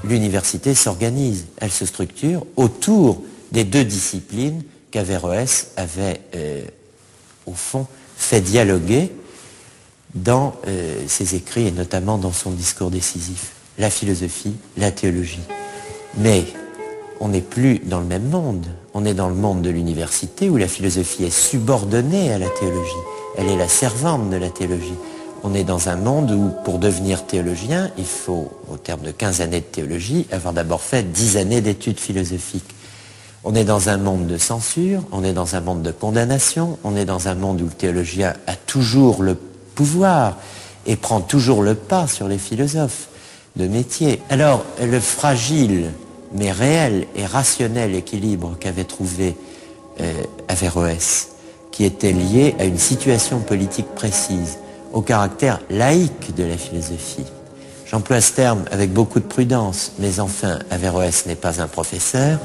l'université s'organise, elle se structure autour des deux disciplines qu'Averroès avait, au fond, fait dialoguer dans ses écrits et notamment dans son discours décisif. La philosophie, la théologie. Mais on n'est plus dans le même monde. On est dans le monde de l'université où la philosophie est subordonnée à la théologie. Elle est la servante de la théologie. On est dans un monde où, pour devenir théologien, il faut, au terme de 15 années de théologie, avoir d'abord fait 10 années d'études philosophiques. On est dans un monde de censure, on est dans un monde de condamnation, on est dans un monde où le théologien a toujours le pouvoir et prend toujours le pas sur les philosophes de métier. Alors, le fragile, mais réel et rationnel équilibre qu'avait trouvé Averroès, qui était lié à une situation politique précise, au caractère laïque de la philosophie. J'emploie ce terme avec beaucoup de prudence, mais enfin, Averroès n'est pas un professeur,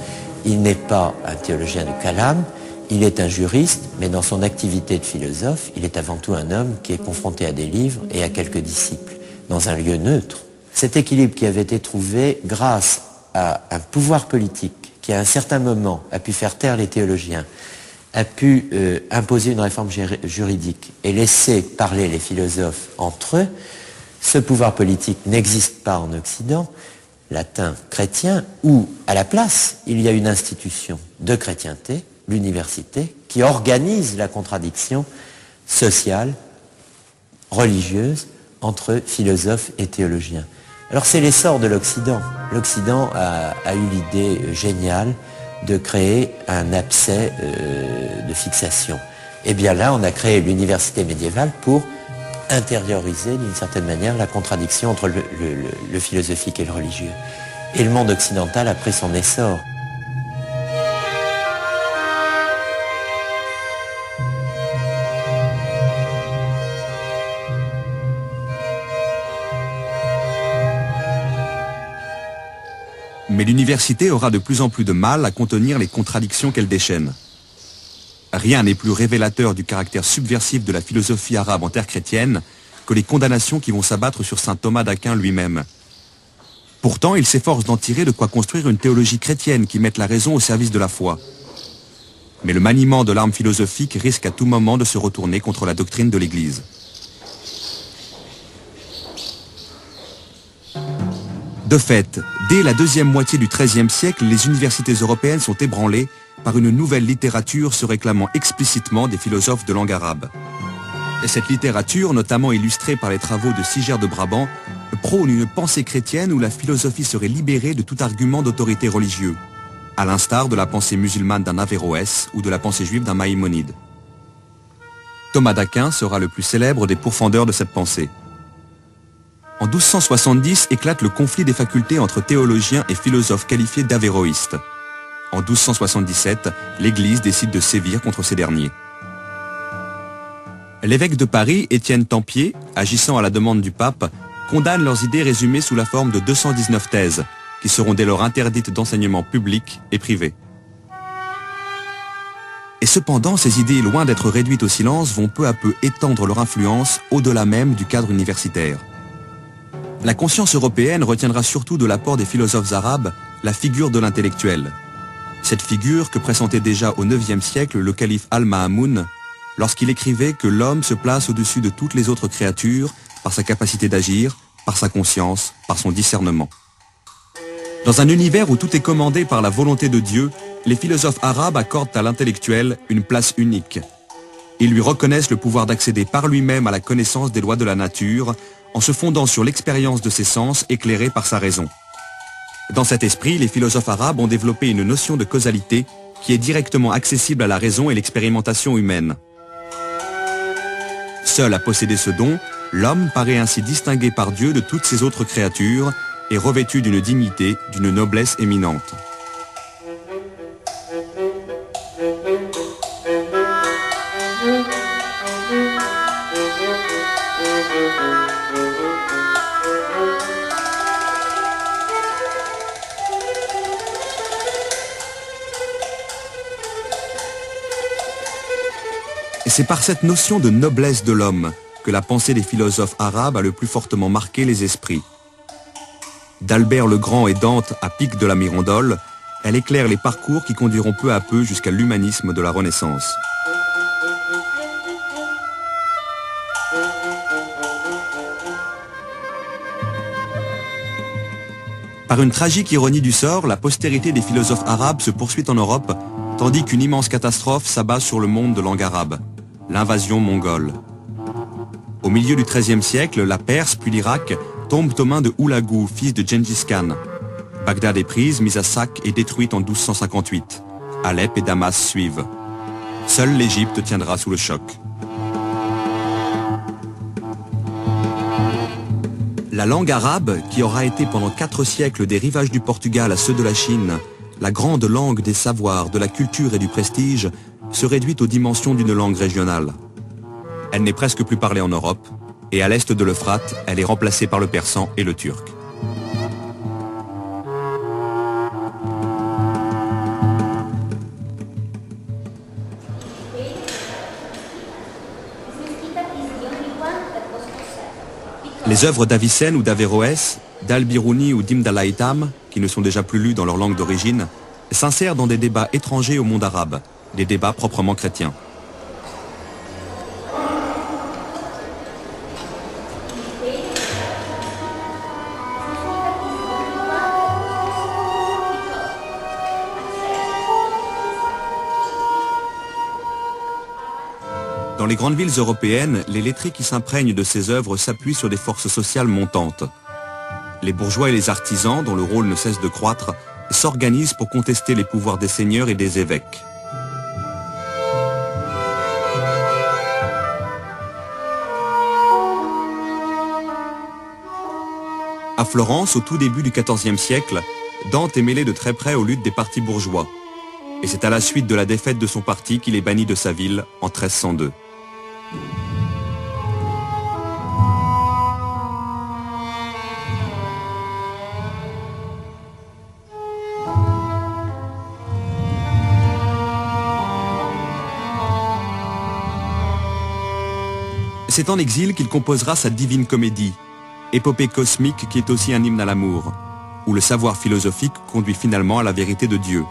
il n'est pas un théologien de calame, il est un juriste, mais dans son activité de philosophe, il est avant tout un homme qui est confronté à des livres et à quelques disciples, dans un lieu neutre. Cet équilibre qui avait été trouvé grâce à un pouvoir politique qui, à un certain moment, a pu faire taire les théologiens, a pu imposer une réforme juridique et laisser parler les philosophes entre eux, ce pouvoir politique n'existe pas en Occident, latin, chrétien, où, à la place, il y a une institution de chrétienté, l'université, qui organise la contradiction sociale, religieuse, entre philosophes et théologiens. Alors c'est l'essor de l'Occident. L'Occident a eu l'idée géniale de créer un abcès de fixation. Et bien là, on a créé l'université médiévale pour intérioriser d'une certaine manière la contradiction entre le philosophique et le religieux. Et le monde occidental a pris son essor. Mais l'université aura de plus en plus de mal à contenir les contradictions qu'elle déchaîne. Rien n'est plus révélateur du caractère subversif de la philosophie arabe en terre chrétienne que les condamnations qui vont s'abattre sur saint Thomas d'Aquin lui-même. Pourtant, il s'efforce d'en tirer de quoi construire une théologie chrétienne qui mette la raison au service de la foi. Mais le maniement de l'arme philosophique risque à tout moment de se retourner contre la doctrine de l'Église. De fait, dès la deuxième moitié du XIIIe siècle, les universités européennes sont ébranlées par une nouvelle littérature se réclamant explicitement des philosophes de langue arabe. Et cette littérature, notamment illustrée par les travaux de Siger de Brabant, prône une pensée chrétienne où la philosophie serait libérée de tout argument d'autorité religieux, à l'instar de la pensée musulmane d'un Averroès ou de la pensée juive d'un Maïmonide. Thomas d'Aquin sera le plus célèbre des pourfendeurs de cette pensée. En 1270 éclate le conflit des facultés entre théologiens et philosophes qualifiés d'avéroïstes. En 1277, l'Église décide de sévir contre ces derniers. L'évêque de Paris, Étienne Tempier, agissant à la demande du pape, condamne leurs idées résumées sous la forme de 219 thèses, qui seront dès lors interdites d'enseignement public et privé. Et cependant, ces idées, loin d'être réduites au silence, vont peu à peu étendre leur influence au-delà même du cadre universitaire. La conscience européenne retiendra surtout de l'apport des philosophes arabes la figure de l'intellectuel. Cette figure que pressentait déjà au IXe siècle le calife Al-Ma'amoun lorsqu'il écrivait que l'homme se place au-dessus de toutes les autres créatures par sa capacité d'agir, par sa conscience, par son discernement. Dans un univers où tout est commandé par la volonté de Dieu, les philosophes arabes accordent à l'intellectuel une place unique. Ils lui reconnaissent le pouvoir d'accéder par lui-même à la connaissance des lois de la nature, en se fondant sur l'expérience de ses sens éclairés par sa raison. Dans cet esprit, les philosophes arabes ont développé une notion de causalité qui est directement accessible à la raison et l'expérimentation humaine. Seul à posséder ce don, l'homme paraît ainsi distingué par Dieu de toutes ses autres créatures et revêtu d'une dignité, d'une noblesse éminente. Et c'est par cette notion de noblesse de l'homme que la pensée des philosophes arabes a le plus fortement marqué les esprits. D'Albert le Grand et Dante à Pic de la Mirandole, elle éclaire les parcours qui conduiront peu à peu jusqu'à l'humanisme de la Renaissance. Par une tragique ironie du sort, la postérité des philosophes arabes se poursuit en Europe, tandis qu'une immense catastrophe s'abat sur le monde de langue arabe, l'invasion mongole. Au milieu du XIIIe siècle, la Perse puis l'Irak tombent aux mains de Hulagu, fils de Gengis Khan. Bagdad est prise, mise à sac et détruite en 1258. Alep et Damas suivent. Seule l'Égypte tiendra sous le choc. La langue arabe, qui aura été pendant 4 siècles des rivages du Portugal à ceux de la Chine, la grande langue des savoirs, de la culture et du prestige, se réduit aux dimensions d'une langue régionale. Elle n'est presque plus parlée en Europe, et à l'est de l'Euphrate, elle est remplacée par le persan et le turc. Les œuvres d'Avicenne ou d'Averroès, d'Al-Biruni ou d'Ibn al-Haytham, qui ne sont déjà plus lues dans leur langue d'origine, s'insèrent dans des débats étrangers au monde arabe, des débats proprement chrétiens. Dans les grandes villes européennes, les lettrés qui s'imprègnent de ces œuvres s'appuient sur des forces sociales montantes. Les bourgeois et les artisans, dont le rôle ne cesse de croître, s'organisent pour contester les pouvoirs des seigneurs et des évêques. À Florence, au tout début du XIVe siècle, Dante est mêlé de très près aux luttes des partis bourgeois. Et c'est à la suite de la défaite de son parti qu'il est banni de sa ville en 1302. C'est en exil qu'il composera sa Divine Comédie, épopée cosmique qui est aussi un hymne à l'amour, où le savoir philosophique conduit finalement à la vérité de Dieu.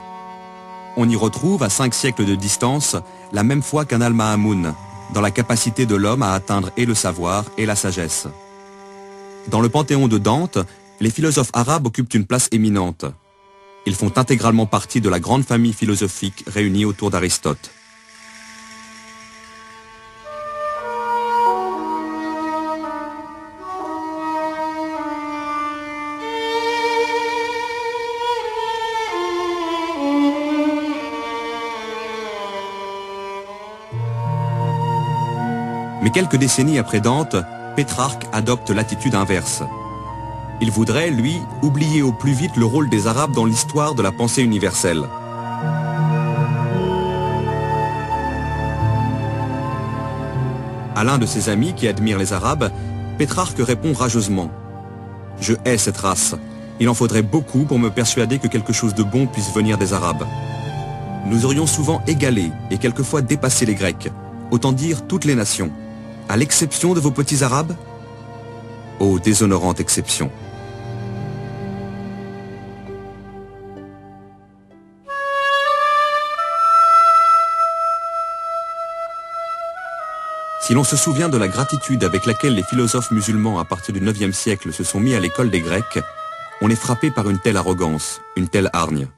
On y retrouve, à 5 siècles de distance, la même foi qu'un Al-Ma'amoun, dans la capacité de l'homme à atteindre et le savoir et la sagesse. Dans le panthéon de Dante, les philosophes arabes occupent une place éminente. Ils font intégralement partie de la grande famille philosophique réunie autour d'Aristote. Mais quelques décennies après Dante, Pétrarque adopte l'attitude inverse. Il voudrait, lui, oublier au plus vite le rôle des Arabes dans l'histoire de la pensée universelle. À l'un de ses amis qui admire les Arabes, Pétrarque répond rageusement « Je hais cette race. Il en faudrait beaucoup pour me persuader que quelque chose de bon puisse venir des Arabes. Nous aurions souvent égalé et quelquefois dépassé les Grecs, autant dire toutes les nations. À l'exception de vos petits Arabes ? Ô déshonorante exception. » Si l'on se souvient de la gratitude avec laquelle les philosophes musulmans à partir du IXe siècle se sont mis à l'école des Grecs, on est frappé par une telle arrogance, une telle hargne.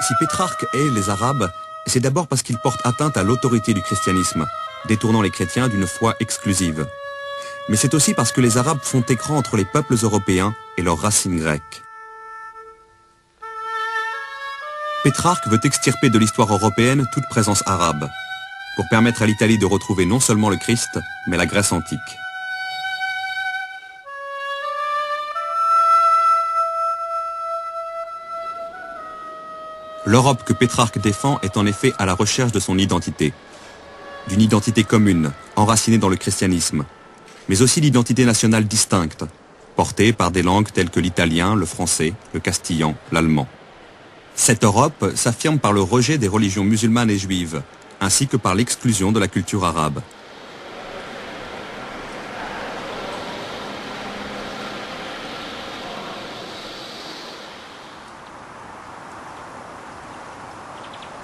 Si Pétrarque hait les Arabes, c'est d'abord parce qu'ils portent atteinte à l'autorité du christianisme, détournant les chrétiens d'une foi exclusive. Mais c'est aussi parce que les Arabes font écran entre les peuples européens et leurs racines grecques. Pétrarque veut extirper de l'histoire européenne toute présence arabe, pour permettre à l'Italie de retrouver non seulement le Christ, mais la Grèce antique. L'Europe que Pétrarque défend est en effet à la recherche de son identité. D'une identité commune, enracinée dans le christianisme, mais aussi d'identité nationale distincte, portée par des langues telles que l'italien, le français, le castillan, l'allemand. Cette Europe s'affirme par le rejet des religions musulmanes et juives, ainsi que par l'exclusion de la culture arabe.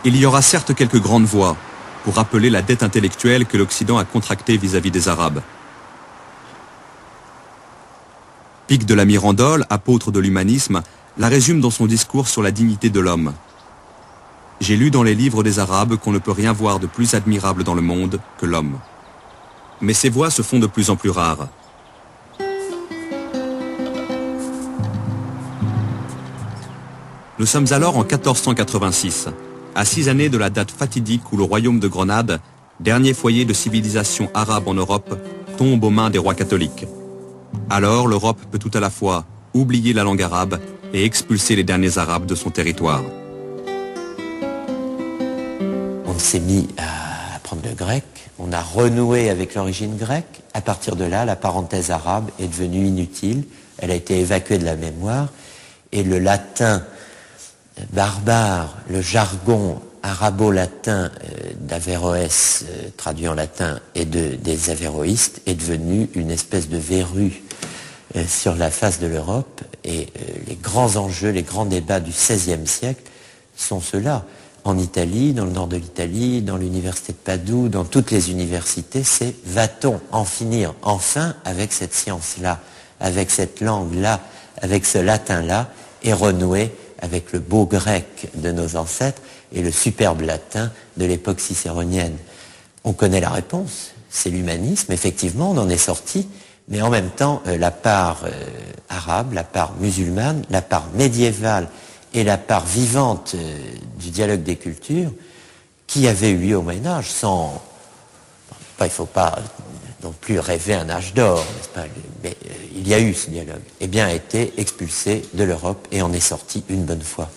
Il y aura certes quelques grandes voix pour rappeler la dette intellectuelle que l'Occident a contractée vis-à-vis des Arabes. Pic de la Mirandole, apôtre de l'humanisme, la résume dans son discours sur la dignité de l'homme. J'ai lu dans les livres des Arabes qu'on ne peut rien voir de plus admirable dans le monde que l'homme. Mais ces voix se font de plus en plus rares. Nous sommes alors en 1486, à 6 années de la date fatidique où le royaume de Grenade, dernier foyer de civilisation arabe en Europe, tombe aux mains des rois catholiques. Alors l'Europe peut tout à la fois oublier la langue arabe et expulser les derniers Arabes de son territoire. On s'est mis à apprendre le grec, on a renoué avec l'origine grecque. À partir de là, la parenthèse arabe est devenue inutile, elle a été évacuée de la mémoire, et le latin barbare, le jargon arabo-latin d'Averroès, traduit en latin, et des avéroïstes, est devenu une espèce de verrue sur la face de l'Europe, et les grands enjeux, les grands débats du XVIe siècle sont ceux-là. En Italie, dans le nord de l'Italie, dans l'université de Padoue, dans toutes les universités, c'est va-t-on en finir enfin avec cette science-là, avec cette langue-là, avec ce latin-là, et renouer avec le beau grec de nos ancêtres et le superbe latin de l'époque cicéronienne. On connaît la réponse, c'est l'humanisme, effectivement, on en est sorti, mais en même temps, la part arabe, la part musulmane, la part médiévale et la part vivante du dialogue des cultures qui avait eu lieu au Moyen-Âge, sans... il ne faut pas non plus rêver un âge d'or, n'est-ce pas, mais il y a eu ce dialogue, eh bien a été expulsé de l'Europe et en est sorti une bonne fois.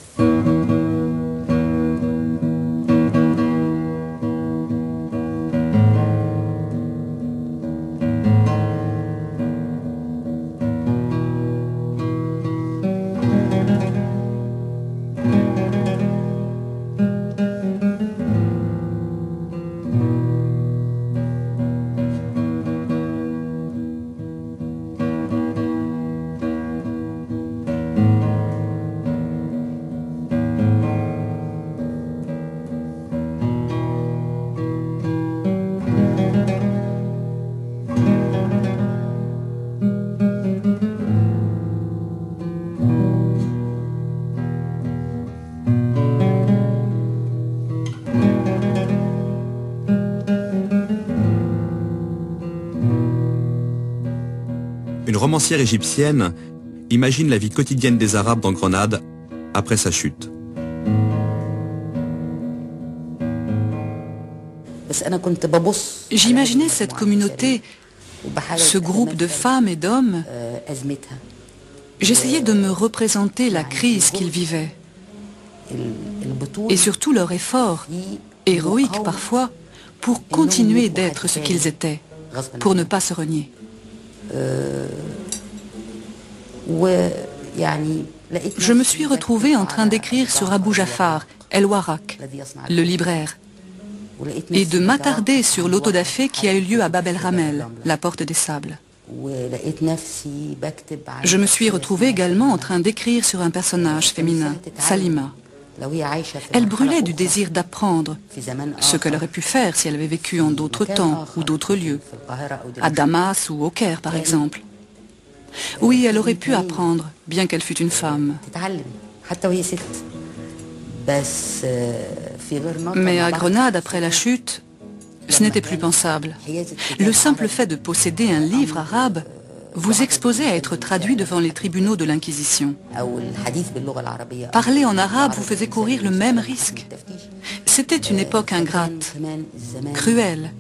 Une romancière égyptienne imagine la vie quotidienne des Arabes dans Grenade après sa chute. J'imaginais cette communauté, ce groupe de femmes et d'hommes. J'essayais de me représenter la crise qu'ils vivaient. Et surtout leur effort, héroïque parfois, pour continuer d'être ce qu'ils étaient, pour ne pas se renier. Je me suis retrouvée en train d'écrire sur Abou Jafar, El-Warraq, le libraire, et de m'attarder sur l'autodafé qui a eu lieu à Bab el-Ramel, la porte des sables. Je me suis retrouvée également en train d'écrire sur un personnage féminin, Salima. Elle brûlait du désir d'apprendre, ce qu'elle aurait pu faire si elle avait vécu en d'autres temps ou d'autres lieux, à Damas ou au Caire par exemple. Oui, elle aurait pu apprendre, bien qu'elle fût une femme. Mais à Grenade, après la chute, ce n'était plus pensable. Le simple fait de posséder un livre arabe vous exposait à être traduit devant les tribunaux de l'Inquisition. Parler en arabe vous faisait courir le même risque. C'était une époque ingrate, cruelle,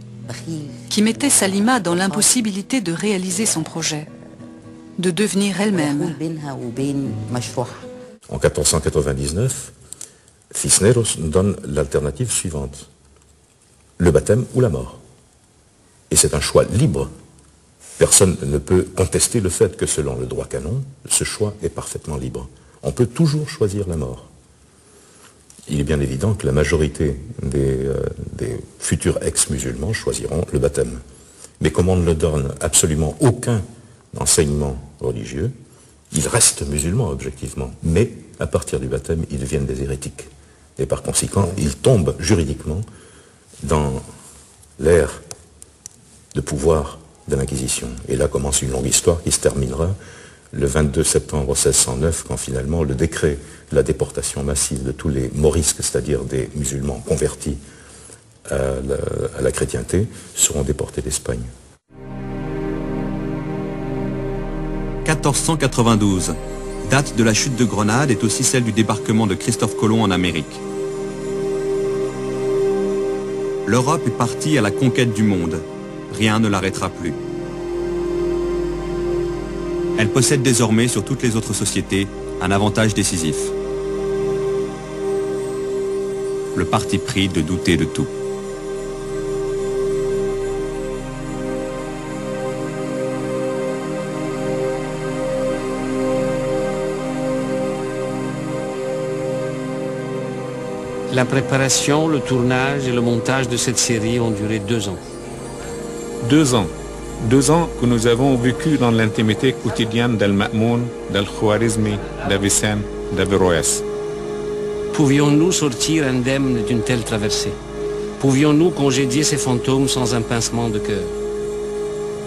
qui mettait Salima dans l'impossibilité de réaliser son projet, de devenir elle-même. En 1499, Cisneros donne l'alternative suivante: le baptême ou la mort. Et c'est un choix libre. Personne ne peut contester le fait que selon le droit canon, ce choix est parfaitement libre. On peut toujours choisir la mort. il est bien évident que la majorité des futurs ex-musulmans choisiront le baptême. Mais comme on ne leur donne absolument aucun enseignement religieux, ils restent musulmans objectivement. Mais à partir du baptême, ils deviennent des hérétiques. Et par conséquent, ils tombent juridiquement dans l'ère de pouvoir de l'Inquisition. Et là commence une longue histoire qui se terminera le 22 septembre 1609, quand finalement le décret de la déportation massive de tous les morisques, c'est-à-dire des musulmans convertis à la chrétienté, seront déportés d'Espagne. 1492, date de la chute de Grenade, est aussi celle du débarquement de Christophe Colomb en Amérique. L'Europe est partie à la conquête du monde. Rien ne l'arrêtera plus. Elle possède désormais sur toutes les autres sociétés un avantage décisif. Le parti pris de douter de tout. La préparation, le tournage et le montage de cette série ont duré 2 ans. 2 ans. 2 ans que nous avons vécu dans l'intimité quotidienne d'Al-Ma'moun, d'Al-Khwarizmi, d'Avicenne, d'Averroès. Pouvions-nous sortir indemnes d'une telle traversée? Pouvions-nous congédier ces fantômes sans un pincement de cœur?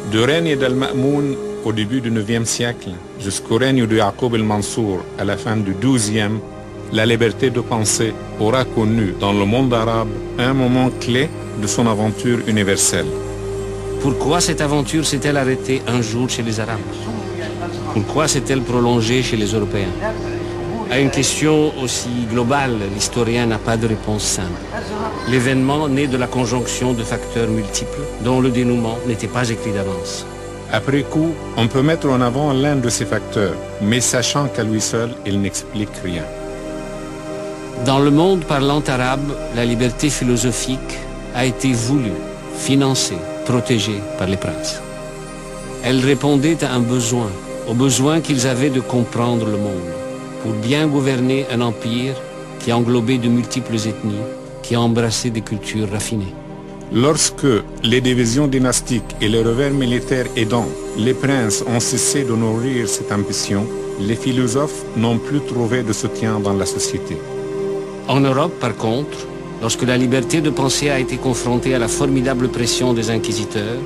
Du règne d'Al-Ma'moun au début du 9e siècle jusqu'au règne de Yaqub el-Mansour à la fin du 12e, la liberté de penser aura connu dans le monde arabe un moment clé de son aventure universelle. Pourquoi cette aventure s'est-elle arrêtée un jour chez les Arabes? Pourquoi s'est-elle prolongée chez les Européens? À une question aussi globale, l'historien n'a pas de réponse simple. L'événement naît de la conjonction de facteurs multiples dont le dénouement n'était pas écrit d'avance. Après coup, on peut mettre en avant l'un de ces facteurs, mais sachant qu'à lui seul, il n'explique rien. Dans le monde parlant arabe, la liberté philosophique a été voulue, financée, protégée par les princes. Elle répondait à un besoin, au besoin qu'ils avaient de comprendre le monde, pour bien gouverner un empire qui englobait de multiples ethnies, qui embrassait des cultures raffinées. Lorsque les divisions dynastiques et les revers militaires aidant, les princes ont cessé de nourrir cette ambition, les philosophes n'ont plus trouvé de soutien dans la société. En Europe, par contre, lorsque la liberté de penser a été confrontée à la formidable pression des inquisiteurs,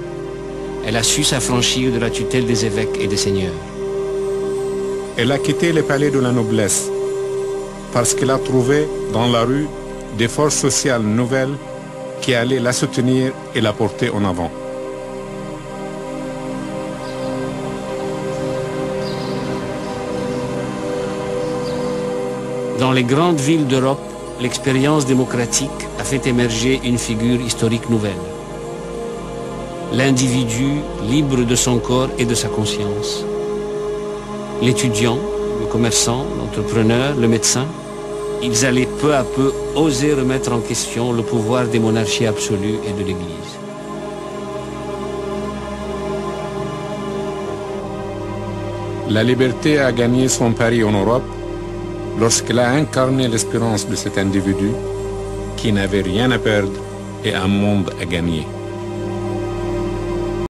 elle a su s'affranchir de la tutelle des évêques et des seigneurs. Elle a quitté les palais de la noblesse parce qu'elle a trouvé dans la rue des forces sociales nouvelles qui allaient la soutenir et la porter en avant. Dans les grandes villes d'Europe, l'expérience démocratique a fait émerger une figure historique nouvelle. L'individu libre de son corps et de sa conscience. L'étudiant, le commerçant, l'entrepreneur, le médecin, ils allaient peu à peu oser remettre en question le pouvoir des monarchies absolues et de l'Église. La liberté a gagné son pari en Europe lorsqu'elle a incarné l'espérance de cet individu qui n'avait rien à perdre et un monde à gagner.